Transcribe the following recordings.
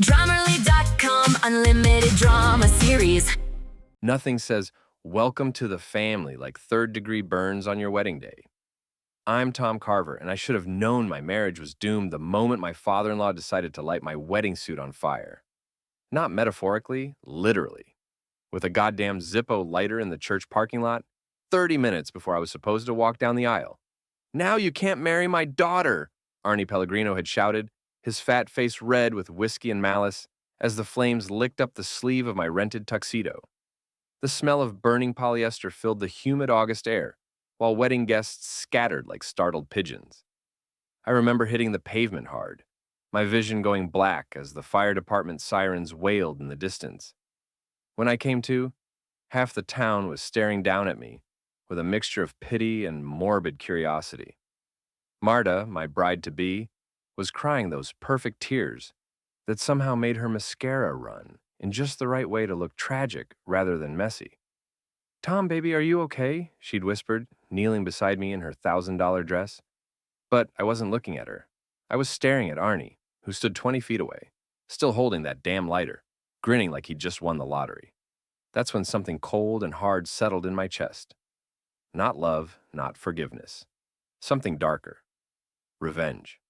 Drummerly.com Unlimited Drama Series. Nothing says, welcome to the family, like third-degree burns on your wedding day. I'm Tom Carver, and I should have known my marriage was doomed the moment my father-in-law decided to light my wedding suit on fire. Not metaphorically, literally. With a goddamn Zippo lighter in the church parking lot, 30 minutes before I was supposed to walk down the aisle. "Now you can't marry my daughter," Arnie Pellegrino had shouted, his fat face red with whiskey and malice, as the flames licked up the sleeve of my rented tuxedo. The smell of burning polyester filled the humid August air, while wedding guests scattered like startled pigeons. I remember hitting the pavement hard, my vision going black as the fire department sirens wailed in the distance. When I came to, half the town was staring down at me with a mixture of pity and morbid curiosity. Marta, my bride-to-be, was crying those perfect tears that somehow made her mascara run in just the right way to look tragic rather than messy. "Tom, baby, are you okay?" she'd whispered, kneeling beside me in her $1,000 dress. But I wasn't looking at her. I was staring at Arnie, who stood 20 feet away, still holding that damn lighter, grinning like he'd just won the lottery. That's when something cold and hard settled in my chest. Not love, not forgiveness. Something darker. Revenge.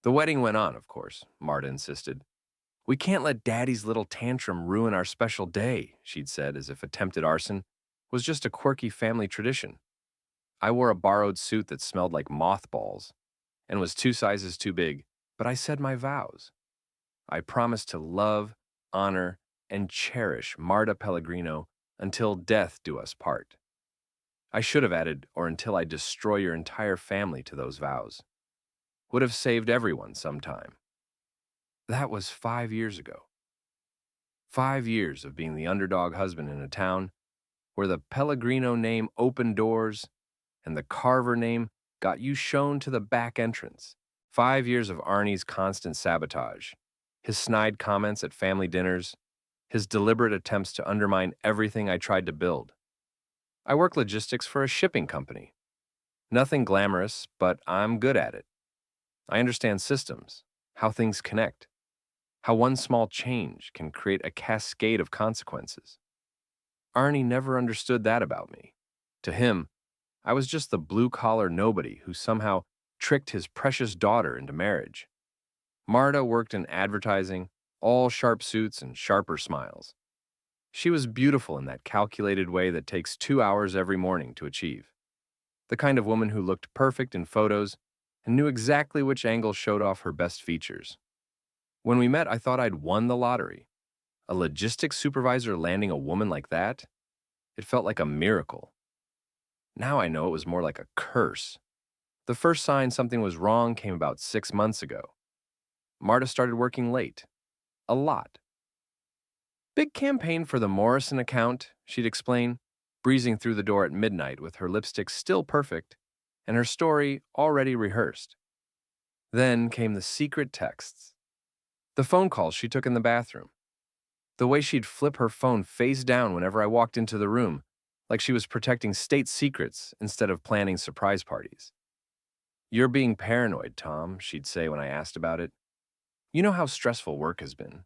The wedding went on, of course, Marta insisted. "We can't let Daddy's little tantrum ruin our special day," she'd said, as if attempted arson was just a quirky family tradition. I wore a borrowed suit that smelled like mothballs and was 2 sizes too big, but I said my vows. I promised to love, honor, and cherish Marta Pellegrino until death do us part. I should have added, or until I destroy your entire family to those vows. Would have saved everyone sometime. That was 5 years ago. 5 years of being the underdog husband in a town where the Pellegrino name opened doors and the Carver name got you shown to the back entrance. 5 years of Arnie's constant sabotage, his snide comments at family dinners, his deliberate attempts to undermine everything I tried to build. I work logistics for a shipping company. Nothing glamorous, but I'm good at it. I understand systems, how things connect, how one small change can create a cascade of consequences. Arnie never understood that about me. To him, I was just the blue-collar nobody who somehow tricked his precious daughter into marriage. Marta worked in advertising, all sharp suits and sharper smiles. She was beautiful in that calculated way that takes 2 hours every morning to achieve. The kind of woman who looked perfect in photos and knew exactly which angle showed off her best features. When we met, I thought I'd won the lottery. A logistics supervisor landing a woman like that? It felt like a miracle. Now I know it was more like a curse. The first sign something was wrong came about 6 months ago. Marta started working late. A lot. "Big campaign for the Morrison account," she'd explain, breezing through the door at midnight with her lipstick still perfect and her story already rehearsed. Then came the secret texts. The phone calls she took in the bathroom. The way she'd flip her phone face down whenever I walked into the room, like she was protecting state secrets instead of planning surprise parties. "You're being paranoid, Tom," she'd say when I asked about it. "You know how stressful work has been.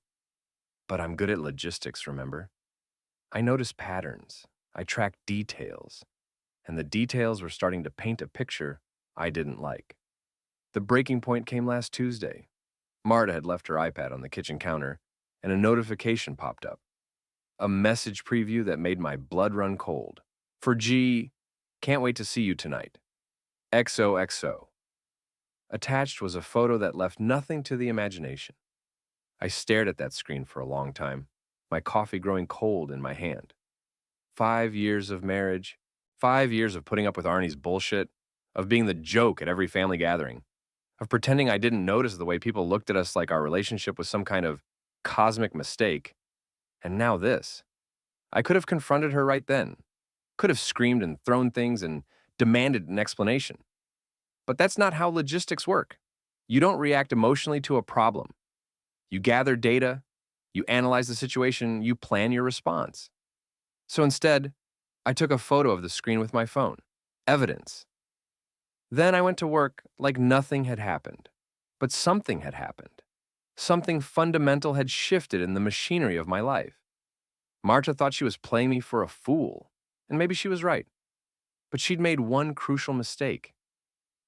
But I'm good at logistics, remember? I notice patterns. I track details. And the details were starting to paint a picture I didn't like." The breaking point came last Tuesday. Marta had left her iPad on the kitchen counter, and a notification popped up. A message preview that made my blood run cold. "For G, can't wait to see you tonight. XOXO. Attached was a photo that left nothing to the imagination. I stared at that screen for a long time, my coffee growing cold in my hand. 5 years of marriage, 5 years of putting up with Arnie's bullshit, of being the joke at every family gathering, of pretending I didn't notice the way people looked at us like our relationship was some kind of cosmic mistake. And now this. I could have confronted her right then, could have screamed and thrown things and demanded an explanation. But that's not how logistics work. You don't react emotionally to a problem. You gather data, you analyze the situation, you plan your response. So instead, I took a photo of the screen with my phone. Evidence. Then I went to work like nothing had happened. But something had happened. Something fundamental had shifted in the machinery of my life. Marta thought she was playing me for a fool, and maybe she was right. But she'd made one crucial mistake.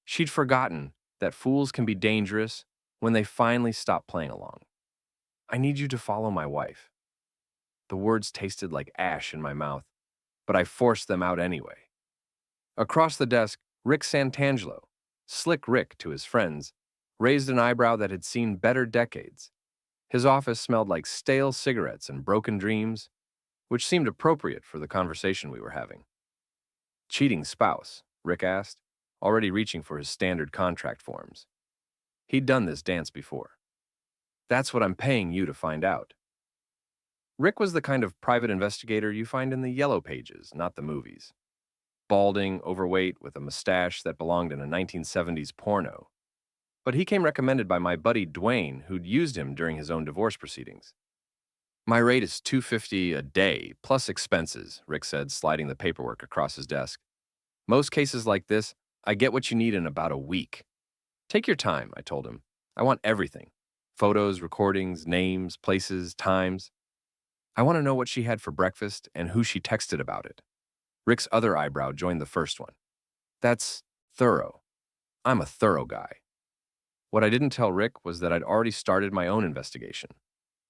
She'd forgotten that fools can be dangerous when they finally stop playing along. I need you to follow my wife. The words tasted like ash in my mouth, but I forced them out anyway. Across the desk, Rick Santangelo, Slick Rick to his friends, raised an eyebrow that had seen better decades. His office smelled like stale cigarettes and broken dreams, which seemed appropriate for the conversation we were having. Cheating spouse, Rick asked, already reaching for his standard contract forms. He'd done this dance before. That's what I'm paying you to find out. Rick was the kind of private investigator you find in the yellow pages, not the movies. Balding, overweight, with a mustache that belonged in a 1970s porno. But he came recommended by my buddy Dwayne, who'd used him during his own divorce proceedings. My rate is $250 a day, plus expenses, Rick said, sliding the paperwork across his desk. Most cases like this, I get what you need in about a week. Take your time, I told him. I want everything. Photos, recordings, names, places, times. I want to know what she had for breakfast and who she texted about it. Rick's other eyebrow joined the first one. That's thorough. I'm a thorough guy. What I didn't tell Rick was that I'd already started my own investigation.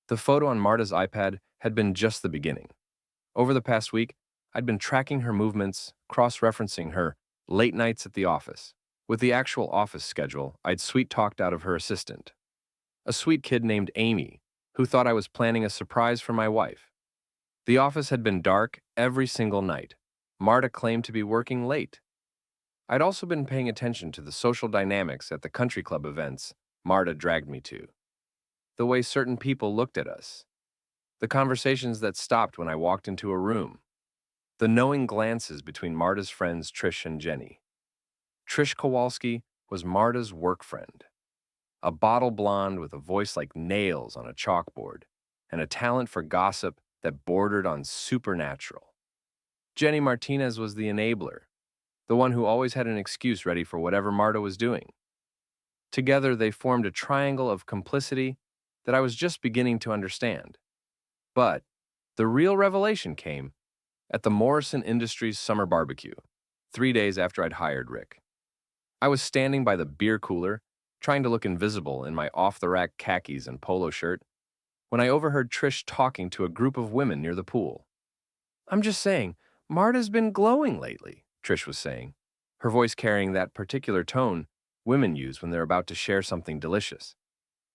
The photo on Marta's iPad had been just the beginning. Over the past week, I'd been tracking her movements, cross-referencing her late nights at the office. With the actual office schedule, I'd sweet-talked out of her assistant, a sweet kid named Amy, who thought I was planning a surprise for my wife. The office had been dark every single night. Marta claimed to be working late. I'd also been paying attention to the social dynamics at the country club events Marta dragged me to. The way certain people looked at us. The conversations that stopped when I walked into a room. The knowing glances between Marta's friends Trish and Jenny. Trish Kowalski was Marta's work friend. A bottle blonde with a voice like nails on a chalkboard, and a talent for gossip that bordered on supernatural. Jenny Martinez was the enabler, the one who always had an excuse ready for whatever Marta was doing. Together, they formed a triangle of complicity that I was just beginning to understand. But the real revelation came at the Morrison Industries summer barbecue, 3 days after I'd hired Rick. I was standing by the beer cooler, trying to look invisible in my off-the-rack khakis and polo shirt, when I overheard Trish talking to a group of women near the pool. I'm just saying, Marta's been glowing lately, Trish was saying, her voice carrying that particular tone women use when they're about to share something delicious.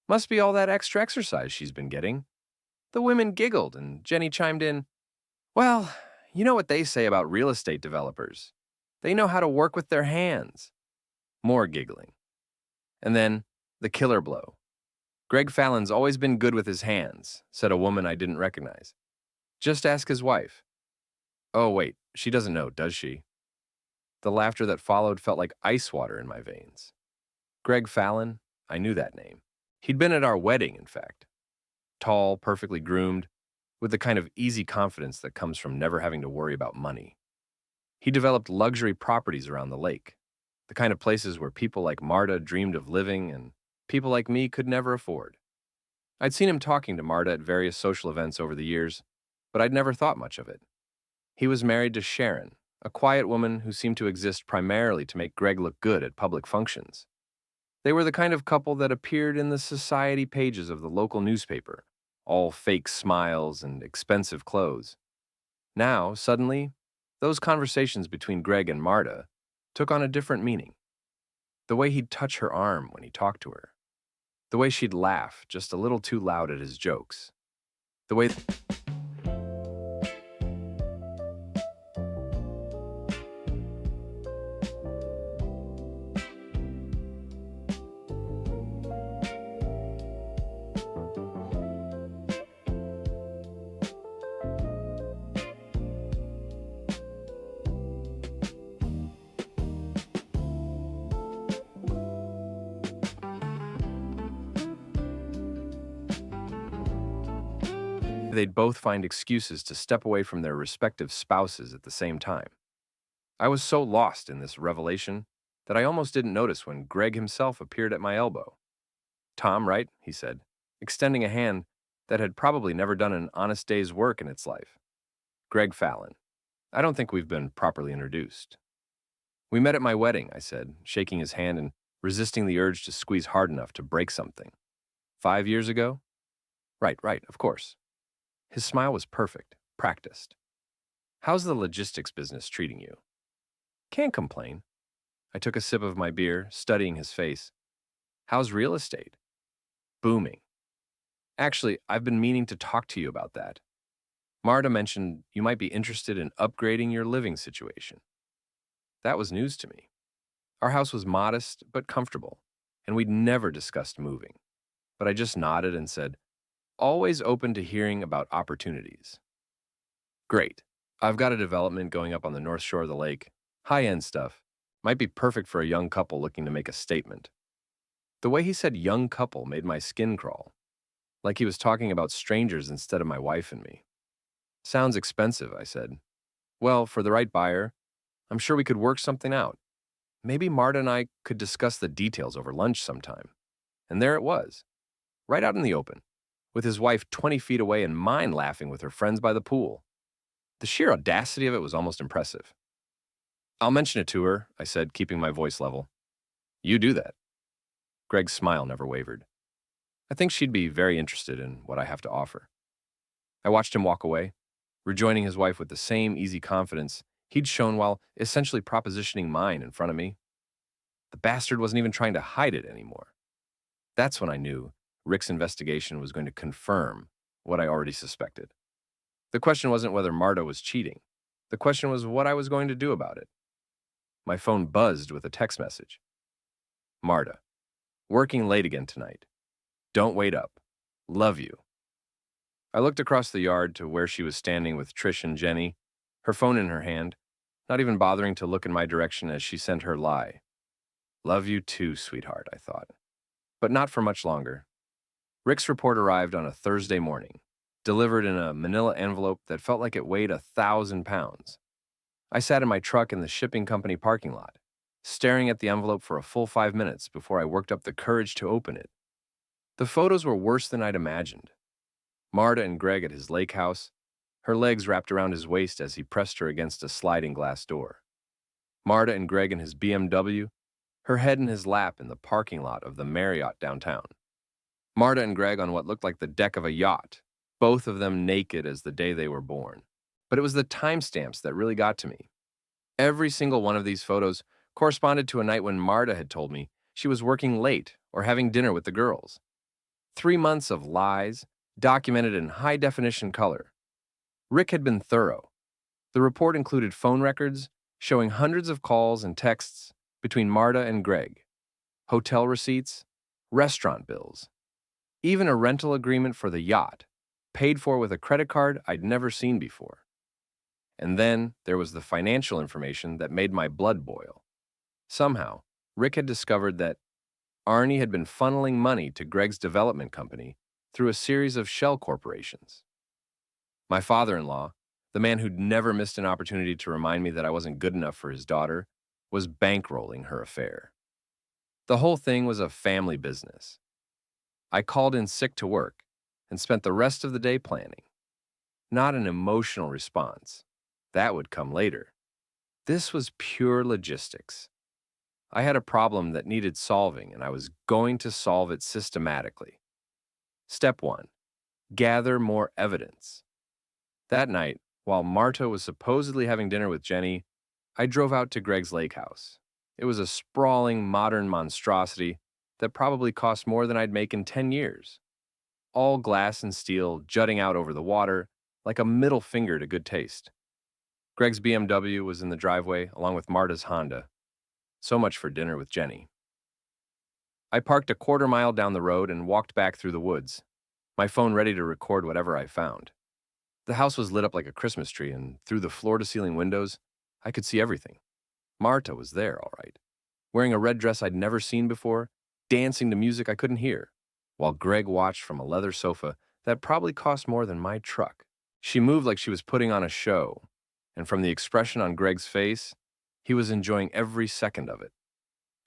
Must be all that extra exercise she's been getting. The women giggled, and Jenny chimed in, well, you know what they say about real estate developers. They know how to work with their hands. More giggling. And then, the killer blow. Greg Fallon's always been good with his hands, said a woman I didn't recognize. Just ask his wife. Oh, wait, she doesn't know, does she? The laughter that followed felt like ice water in my veins. Greg Fallon, I knew that name. He'd been at our wedding, in fact. Tall, perfectly groomed, with the kind of easy confidence that comes from never having to worry about money. He developed luxury properties around the lake, the kind of places where people like Marta dreamed of living and people like me could never afford. I'd seen him talking to Marta at various social events over the years, but I'd never thought much of it. He was married to Sharon, a quiet woman who seemed to exist primarily to make Greg look good at public functions. They were the kind of couple that appeared in the society pages of the local newspaper, all fake smiles and expensive clothes. Now, suddenly, those conversations between Greg and Marta took on a different meaning. The way he'd touch her arm when he talked to her. The way she'd laugh just a little too loud at his jokes. The way... They'd both find excuses to step away from their respective spouses at the same time. I was so lost in this revelation that I almost didn't notice when Greg himself appeared at my elbow. Tom, right? He said. extending a hand that had probably never done an honest day's work in its life. Greg Fallon. I don't think we've been properly introduced. We met at my wedding, I said, shaking his hand and resisting the urge to squeeze hard enough to break something. 5 years ago? Right, of course. His smile was perfect, practiced. How's the logistics business treating you? Can't complain. I took a sip of my beer, studying his face. How's real estate? Booming. Actually, I've been meaning to talk to you about that. Marta mentioned you might be interested in upgrading your living situation. That was news to me. Our house was modest but comfortable, and we'd never discussed moving. But I just nodded and said, always open to hearing about opportunities. Great. I've got a development going up on the north shore of the lake. High-end stuff. Might be perfect for a young couple looking to make a statement. The way he said young couple made my skin crawl, like he was talking about strangers instead of my wife and me. Sounds expensive, I said. Well, for the right buyer, I'm sure we could work something out. Maybe Marta and I could discuss the details over lunch sometime. And there it was, right out in the open, with his wife 20 feet away and mine laughing with her friends by the pool. The sheer audacity of it was almost impressive. I'll mention it to her, I said, keeping my voice level. You do that. Greg's smile never wavered. I think she'd be very interested in what I have to offer. I watched him walk away, rejoining his wife with the same easy confidence he'd shown while essentially propositioning mine in front of me. The bastard wasn't even trying to hide it anymore. That's when I knew Rick's investigation was going to confirm what I already suspected. The question wasn't whether Marta was cheating. The question was what I was going to do about it. My phone buzzed with a text message. Marta, working late again tonight. Don't wait up. Love you. I looked across the yard to where she was standing with Trish and Jenny, her phone in her hand, not even bothering to look in my direction as she sent her lie. Love you too, sweetheart, I thought. But not for much longer. Rick's report arrived on a Thursday morning, delivered in a manila envelope that felt like it weighed 1,000 pounds. I sat in my truck in the shipping company parking lot, staring at the envelope for a full 5 minutes before I worked up the courage to open it. The photos were worse than I'd imagined. Marta and Greg at his lake house, her legs wrapped around his waist as he pressed her against a sliding glass door. Marta and Greg in his BMW, her head in his lap in the parking lot of the Marriott downtown. Marta and Greg on what looked like the deck of a yacht, both of them naked as the day they were born. But it was the timestamps that really got to me. Every single one of these photos corresponded to a night when Marta had told me she was working late or having dinner with the girls. 3 months of lies, documented in high-definition color. Rick had been thorough. The report included phone records showing hundreds of calls and texts between Marta and Greg, hotel receipts, restaurant bills, even a rental agreement for the yacht, paid for with a credit card I'd never seen before. And then there was the financial information that made my blood boil. Somehow, Rick had discovered that Arnie had been funneling money to Greg's development company through a series of shell corporations. My father-in-law, the man who'd never missed an opportunity to remind me that I wasn't good enough for his daughter, was bankrolling her affair. The whole thing was a family business. I called in sick to work and spent the rest of the day planning. Not an emotional response. That would come later. This was pure logistics. I had a problem that needed solving, and I was going to solve it systematically. Step 1. Gather more evidence. That night, while Marta was supposedly having dinner with Jenny, I drove out to Greg's lake house. It was a sprawling, modern monstrosity that probably cost more than I'd make in 10 years. All glass and steel jutting out over the water, like a middle finger to good taste. Greg's BMW was in the driveway, along with Marta's Honda. So much for dinner with Jenny. I parked a quarter mile down the road and walked back through the woods, my phone ready to record whatever I found. The house was lit up like a Christmas tree, and through the floor-to-ceiling windows, I could see everything. Marta was there, all right, wearing a red dress I'd never seen before, dancing to music I couldn't hear, while Greg watched from a leather sofa that probably cost more than my truck. She moved like she was putting on a show, and from the expression on Greg's face, he was enjoying every second of it.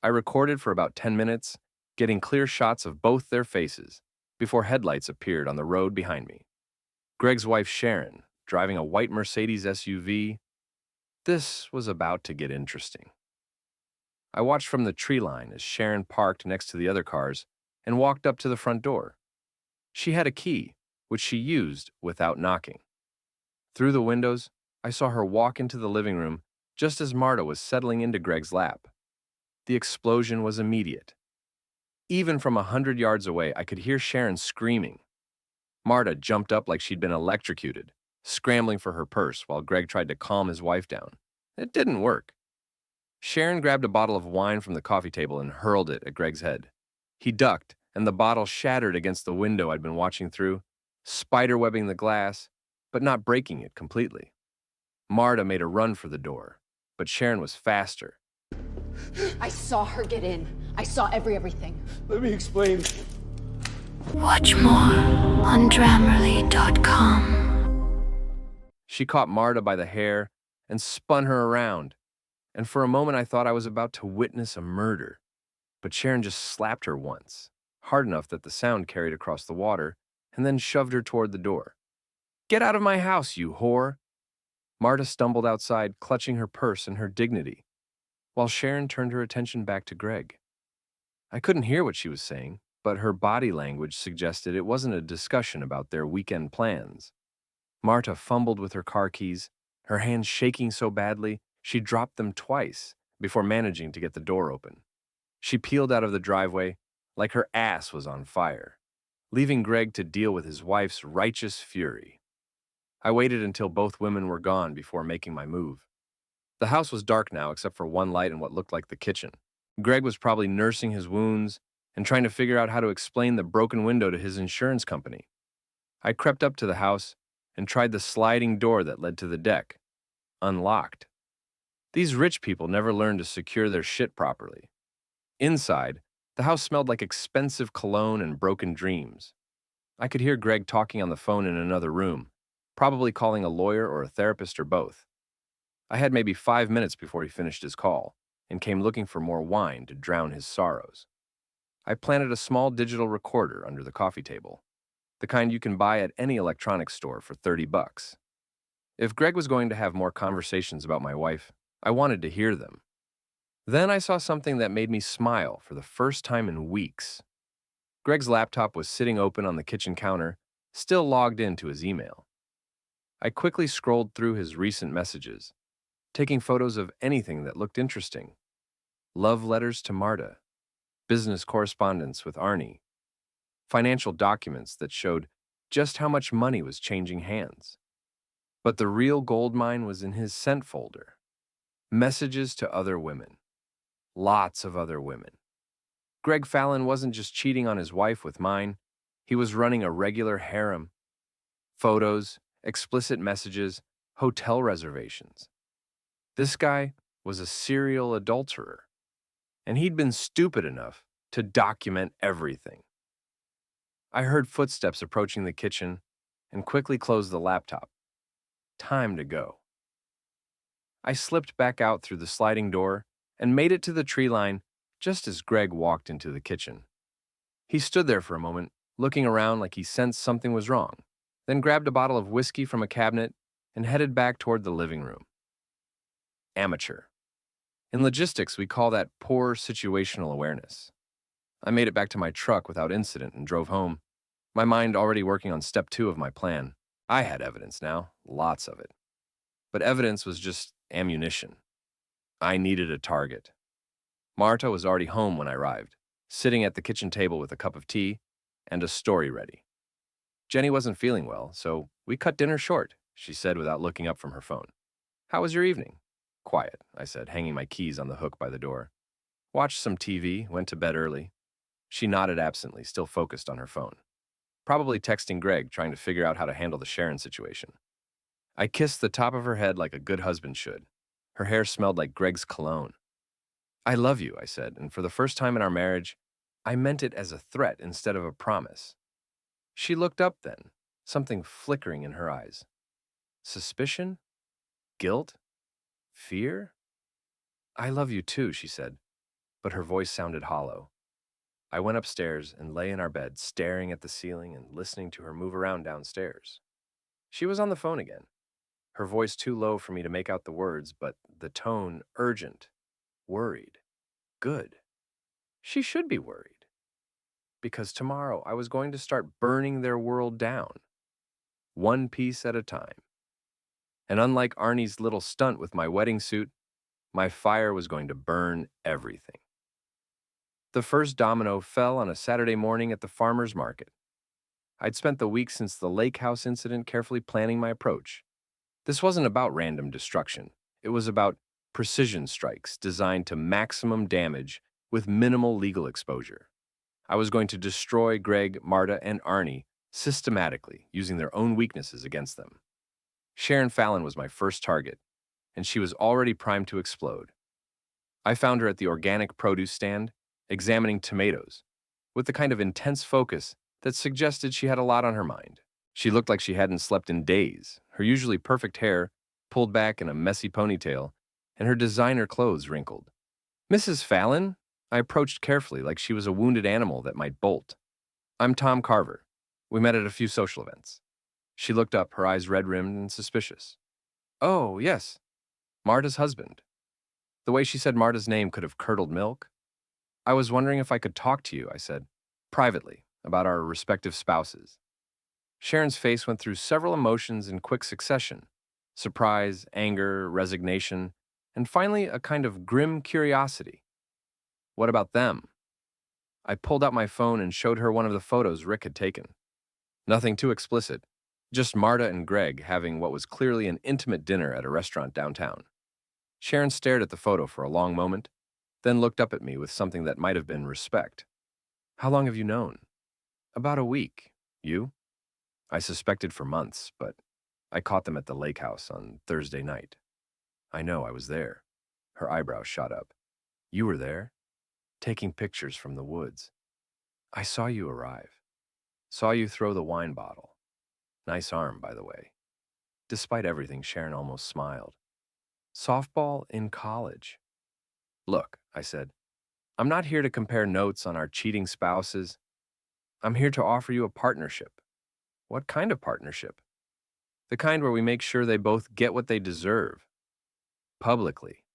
I recorded for about 10 minutes, getting clear shots of both their faces, before headlights appeared on the road behind me. Greg's wife, Sharon, driving a white Mercedes SUV. This was about to get interesting. I watched from the tree line as Sharon parked next to the other cars and walked up to the front door. She had a key, which she used without knocking. Through the windows, I saw her walk into the living room just as Marta was settling into Greg's lap. The explosion was immediate. Even from 100 yards away, I could hear Sharon screaming. Marta jumped up like she'd been electrocuted, scrambling for her purse while Greg tried to calm his wife down. It didn't work. Sharon grabbed a bottle of wine from the coffee table and hurled it at Greg's head. He ducked, and the bottle shattered against the window I'd been watching through, spiderwebbing the glass, but not breaking it completely. Marta made a run for the door, but Sharon was faster. I saw her get in. I saw everything. Let me explain. Watch more on Grammarly.com. She caught Marta by the hair and spun her around, and for a moment I thought I was about to witness a murder. But Sharon just slapped her once, hard enough that the sound carried across the water, and then shoved her toward the door. "Get out of my house, you whore!" Marta stumbled outside, clutching her purse and her dignity, while Sharon turned her attention back to Greg. I couldn't hear what she was saying, but her body language suggested it wasn't a discussion about their weekend plans. Marta fumbled with her car keys, her hands shaking so badly she dropped them twice before managing to get the door open. She peeled out of the driveway like her ass was on fire, leaving Greg to deal with his wife's righteous fury. I waited until both women were gone before making my move. The house was dark now except for one light in what looked like the kitchen. Greg was probably nursing his wounds and trying to figure out how to explain the broken window to his insurance company. I crept up to the house and tried the sliding door that led to the deck. Unlocked. These rich people never learned to secure their shit properly. Inside, the house smelled like expensive cologne and broken dreams. I could hear Greg talking on the phone in another room, probably calling a lawyer or a therapist or both. I had maybe 5 minutes before he finished his call and came looking for more wine to drown his sorrows. I planted a small digital recorder under the coffee table, the kind you can buy at any electronics store for $30. If Greg was going to have more conversations about my wife, I wanted to hear them. Then I saw something that made me smile for the first time in weeks. Greg's laptop was sitting open on the kitchen counter, still logged into his email. I quickly scrolled through his recent messages, taking photos of anything that looked interesting. Love letters to Marta, business correspondence with Arnie, financial documents that showed just how much money was changing hands. But the real gold mine was in his sent folder. Messages to other women. Lots of other women. Greg Fallon wasn't just cheating on his wife with mine, he was running a regular harem. Photos, explicit messages, hotel reservations. This guy was a serial adulterer, and he'd been stupid enough to document everything. I heard footsteps approaching the kitchen and quickly closed the laptop. Time to go. I slipped back out through the sliding door and made it to the tree line just as Greg walked into the kitchen. He stood there for a moment, looking around like he sensed something was wrong, then grabbed a bottle of whiskey from a cabinet and headed back toward the living room. Amateur. In logistics, we call that poor situational awareness. I made it back to my truck without incident and drove home, my mind already working on step 2 of my plan. I had evidence now, lots of it. But evidence was just ammunition. I needed a target. Marta was already home when I arrived, sitting at the kitchen table with a cup of tea and a story ready. Jenny wasn't feeling well, so we cut dinner short, she said without looking up from her phone. How was your evening? Quiet, I said, hanging my keys on the hook by the door. Watched some TV, went to bed early. She nodded absently, still focused on her phone. Probably texting Greg, trying to figure out how to handle the Sharon situation. I kissed the top of her head like a good husband should. Her hair smelled like Greg's cologne. I love you, I said, and for the first time in our marriage, I meant it as a threat instead of a promise. She looked up then, something flickering in her eyes. Suspicion? Guilt? Fear? I love you too, she said, but her voice sounded hollow. I went upstairs and lay in our bed, staring at the ceiling and listening to her move around downstairs. She was on the phone again, her voice too low for me to make out the words, but the tone urgent, worried. Good. She should be worried, because tomorrow I was going to start burning their world down, one piece at a time. And unlike Arnie's little stunt with my wedding suit, my fire was going to burn everything. The first domino fell on a Saturday morning at the farmer's market. I'd spent the week since the lake house incident carefully planning my approach. This wasn't about random destruction. It was about precision strikes designed to maximum damage with minimal legal exposure. I was going to destroy Greg, Marta, and Arnie systematically, using their own weaknesses against them. Sharon Fallon was my first target, and she was already primed to explode. I found her at the organic produce stand, examining tomatoes, with the kind of intense focus that suggested she had a lot on her mind. She looked like she hadn't slept in days, her usually perfect hair pulled back in a messy ponytail, and her designer clothes wrinkled. "Mrs. Fallon?" I approached carefully, like she was a wounded animal that might bolt. "I'm Tom Carver. We met at a few social events." She looked up, her eyes red-rimmed and suspicious. "Oh, yes, Marta's husband." The way she said Marta's name could have curdled milk. "I was wondering if I could talk to you," I said, "privately, about our respective spouses." Sharon's face went through several emotions in quick succession: surprise, anger, resignation, and finally a kind of grim curiosity. "What about them?" I pulled out my phone and showed her one of the photos Rick had taken. Nothing too explicit, just Marta and Greg having what was clearly an intimate dinner at a restaurant downtown. Sharon stared at the photo for a long moment, then looked up at me with something that might have been respect. "How long have you known?" "About a week. You?" I suspected for months, but I caught them at the lake house on Thursday night. "I know, I was there." Her eyebrows shot up. "You were there?" "Taking pictures from the woods." "I saw you arrive. Saw you throw the wine bottle. Nice arm, by the way." Despite everything, Sharon almost smiled. "Softball in college." "Look," I said, "I'm not here to compare notes on our cheating spouses. I'm here to offer you a partnership." "What kind of partnership?" "The kind where we make sure they both get what they deserve. Publicly.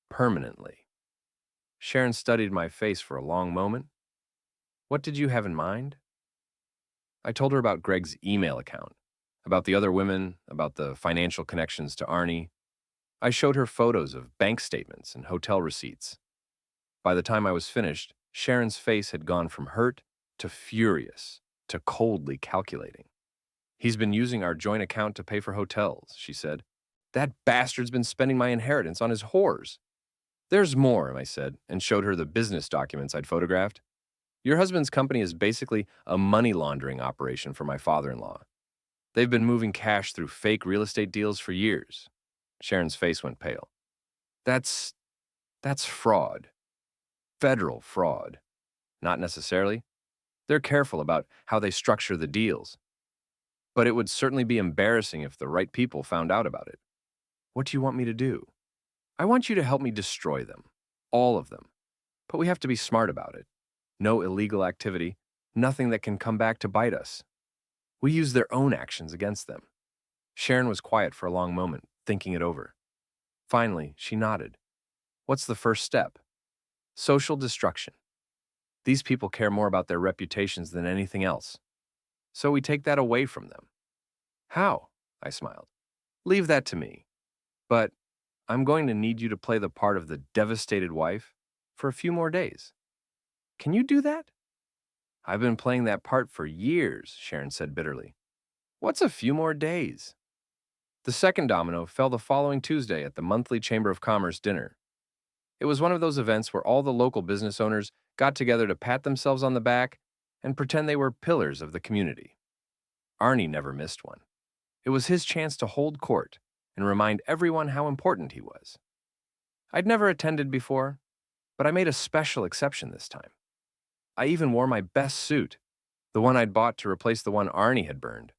Permanently." Sharon studied my face for a long moment. "What did you have in mind?" I told her about Greg's email account, about the other women, about the financial connections to Arnie. I showed her photos of bank statements and hotel receipts. By the time I was finished, Sharon's face had gone from hurt to furious to coldly calculating. "He's been using our joint account to pay for hotels," she said. "That bastard's been spending my inheritance on his whores." "There's more," I said, and showed her the business documents I'd photographed. "Your husband's company is basically a money laundering operation for my father-in-law. They've been moving cash through fake real estate deals for years." Sharon's face went pale. That's fraud. Federal fraud." "Not necessarily. They're careful about how they structure the deals. But it would certainly be embarrassing if the right people found out about it." "What do you want me to do?" "I want you to help me destroy them. All of them. But we have to be smart about it. No illegal activity, nothing that can come back to bite us. We use their own actions against them." Sharon was quiet for a long moment, thinking it over. Finally, she nodded. "What's the first step?" "Social destruction. These people care more about their reputations than anything else. So we take that away from them." "How?" I smiled. "Leave that to me. But I'm going to need you to play the part of the devastated wife for a few more days." "Can you do that?" "I've been playing that part for years," Sharon said bitterly. "What's a few more days?" The second domino fell the following Tuesday at the monthly Chamber of Commerce dinner. It was one of those events where all the local business owners got together to pat themselves on the back and pretend they were pillars of the community. Arnie never missed one. It was his chance to hold court and remind everyone how important he was. I'd never attended before, but I made a special exception this time. I even wore my best suit, the one I'd bought to replace the one Arnie had burned.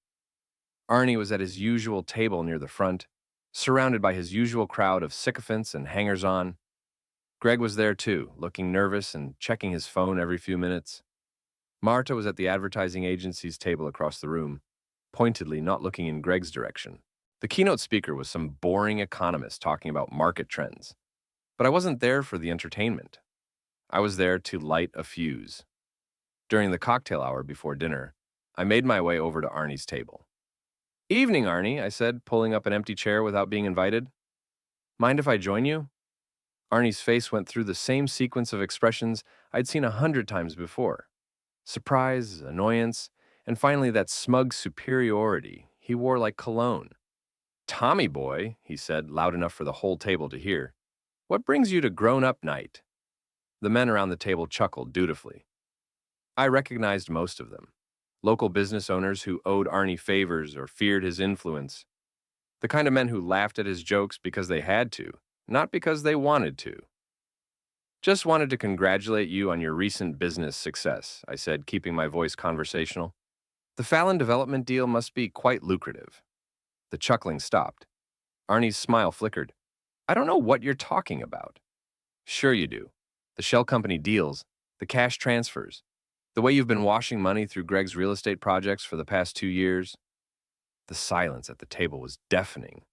Arnie was at his usual table near the front, surrounded by his usual crowd of sycophants and hangers-on. Greg was there too, looking nervous and checking his phone every few minutes. Marta was at the advertising agency's table across the room, pointedly not looking in Greg's direction. The keynote speaker was some boring economist talking about market trends, but I wasn't there for the entertainment. I was there to light a fuse. During the cocktail hour before dinner, I made my way over to Arnie's table. "Evening, Arnie," I said, pulling up an empty chair without being invited. "Mind if I join you?" Arnie's face went through the same sequence of expressions I'd seen 100 times before. Surprise, annoyance, and finally that smug superiority he wore like cologne. "Tommy boy," he said, loud enough for the whole table to hear. "What brings you to grown-up night?" The men around the table chuckled dutifully. I recognized most of them. Local business owners who owed Arnie favors or feared his influence. The kind of men who laughed at his jokes because they had to, not because they wanted to. "Just wanted to congratulate you on your recent business success," I said, keeping my voice conversational. "The Fallon development deal must be quite lucrative." The chuckling stopped. Arnie's smile flickered. "I don't know what you're talking about." "Sure you do. The shell company deals, the cash transfers, the way you've been washing money through Greg's real estate projects for the past 2 years." The silence at the table was deafening.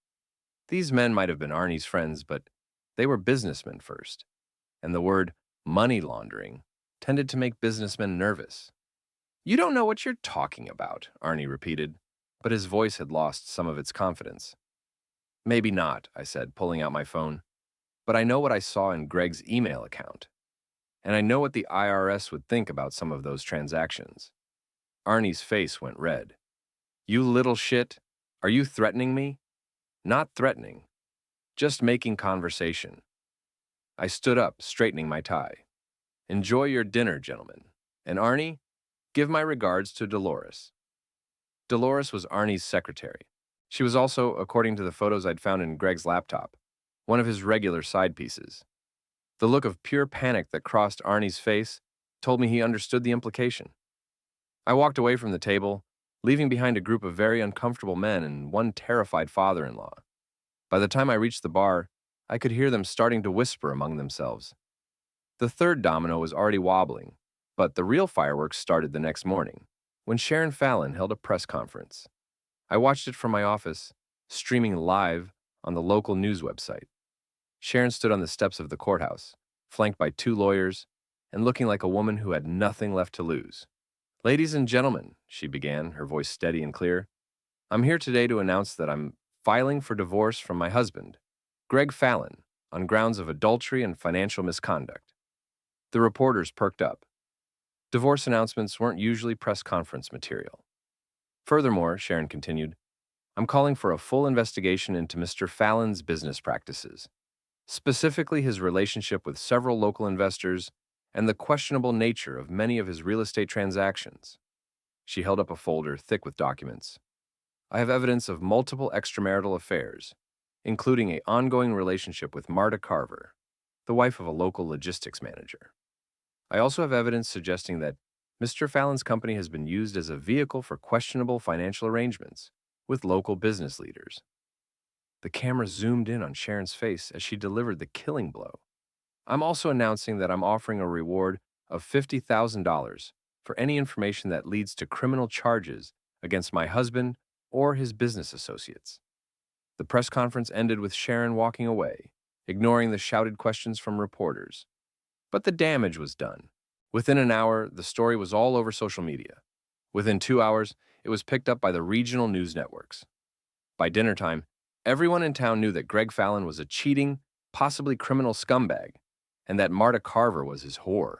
These men might have been Arnie's friends, but they were businessmen first, and the word money laundering tended to make businessmen nervous. "You don't know what you're talking about," Arnie repeated, but his voice had lost some of its confidence. "Maybe not," I said, pulling out my phone, "but I know what I saw in Greg's email account, and I know what the IRS would think about some of those transactions." Arnie's face went red. "You little shit, are you threatening me?" "Not threatening, just making conversation." I stood up, straightening my tie. "Enjoy your dinner, gentlemen. And Arnie, give my regards to Dolores." Dolores was Arnie's secretary. She was also, according to the photos I'd found in Greg's laptop, one of his regular side pieces. The look of pure panic that crossed Arnie's face told me he understood the implication. I walked away from the table, leaving behind a group of very uncomfortable men and one terrified father-in-law. By the time I reached the bar, I could hear them starting to whisper among themselves. The third domino was already wobbling, but the real fireworks started the next morning, when Sharon Fallon held a press conference. I watched it from my office, streaming live on the local news website. Sharon stood on the steps of the courthouse, flanked by 2 lawyers, and looking like a woman who had nothing left to lose. "Ladies and gentlemen," she began, her voice steady and clear, "I'm here today to announce that I'm filing for divorce from my husband, Greg Fallon, on grounds of adultery and financial misconduct." The reporters perked up. Divorce announcements weren't usually press conference material. "Furthermore," Sharon continued, "I'm calling for a full investigation into Mr. Fallon's business practices, specifically his relationship with several local investors and the questionable nature of many of his real estate transactions." She held up a folder thick with documents. "I have evidence of multiple extramarital affairs, including an ongoing relationship with Marta Carver, the wife of a local logistics manager. I also have evidence suggesting that Mr. Fallon's company has been used as a vehicle for questionable financial arrangements with local business leaders." The camera zoomed in on Sharon's face as she delivered the killing blow. "I'm also announcing that I'm offering a reward of $50,000 for any information that leads to criminal charges against my husband or his business associates." The press conference ended with Sharon walking away, ignoring the shouted questions from reporters. But the damage was done. Within an hour, the story was all over social media. Within 2 hours, it was picked up by the regional news networks. By dinner time, everyone in town knew that Greg Fallon was a cheating, possibly criminal scumbag, and that Marta Carver was his whore.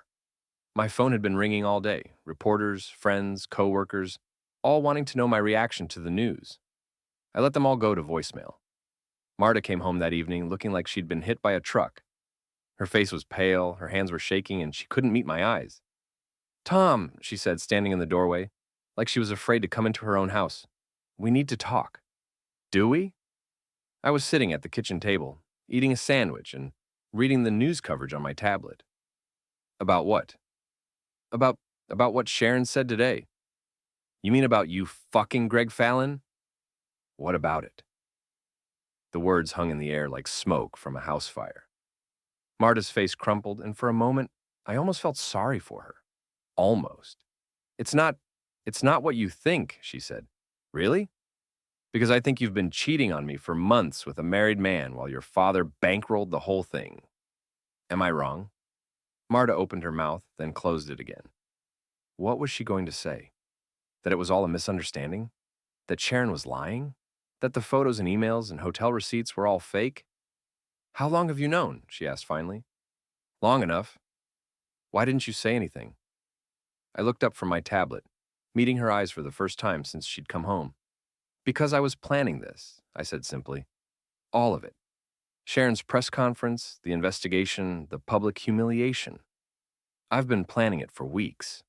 My phone had been ringing all day, reporters, friends, co-workers, all wanting to know my reaction to the news. I let them all go to voicemail. Marta came home that evening looking like she'd been hit by a truck. Her face was pale, her hands were shaking, and she couldn't meet my eyes. "Tom," she said, standing in the doorway, like she was afraid to come into her own house, "we need to talk." "Do we?" I was sitting at the kitchen table, eating a sandwich and reading the news coverage on my tablet. "About what?" About what Sharon said today." "You mean about you fucking Greg Fallon?" "What about it?" The words hung in the air like smoke from a house fire. Marta's face crumpled, and for a moment, I almost felt sorry for her. Almost. It's not, it's not what you think, she said. Really? Because I think you've been cheating on me for months with a married man while your father bankrolled the whole thing. Am I wrong? Marta opened her mouth, then closed it again. What was she going to say? That it was all a misunderstanding? That Sharon was lying? That the photos and emails and hotel receipts were all fake? How long have you known? She asked finally. Long enough. Why didn't you say anything? I looked up from my tablet, meeting her eyes for the first time since she'd come home. Because I was planning this, I said simply. All of it. Sharon's press conference, the investigation, the public humiliation. I've been planning it for weeks.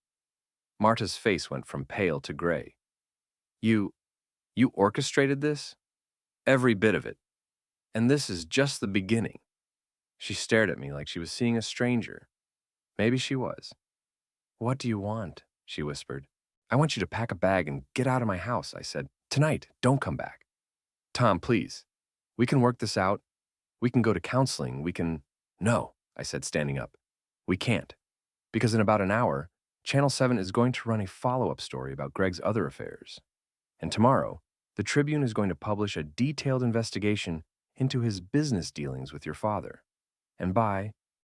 Marta's face went from pale to gray. You orchestrated this? Every bit of it. And this is just the beginning. She stared at me like she was seeing a stranger. Maybe she was. What do you want? She whispered. I want you to pack a bag and get out of my house, I said. Tonight, don't come back. Tom, please. We can work this out. We can go to counseling. We can... No, I said, standing up. We can't. Because in about an hour, Channel 7 is going to run a follow-up story about Greg's other affairs. And tomorrow, the Tribune is going to publish a detailed investigation into his business dealings with your father. And by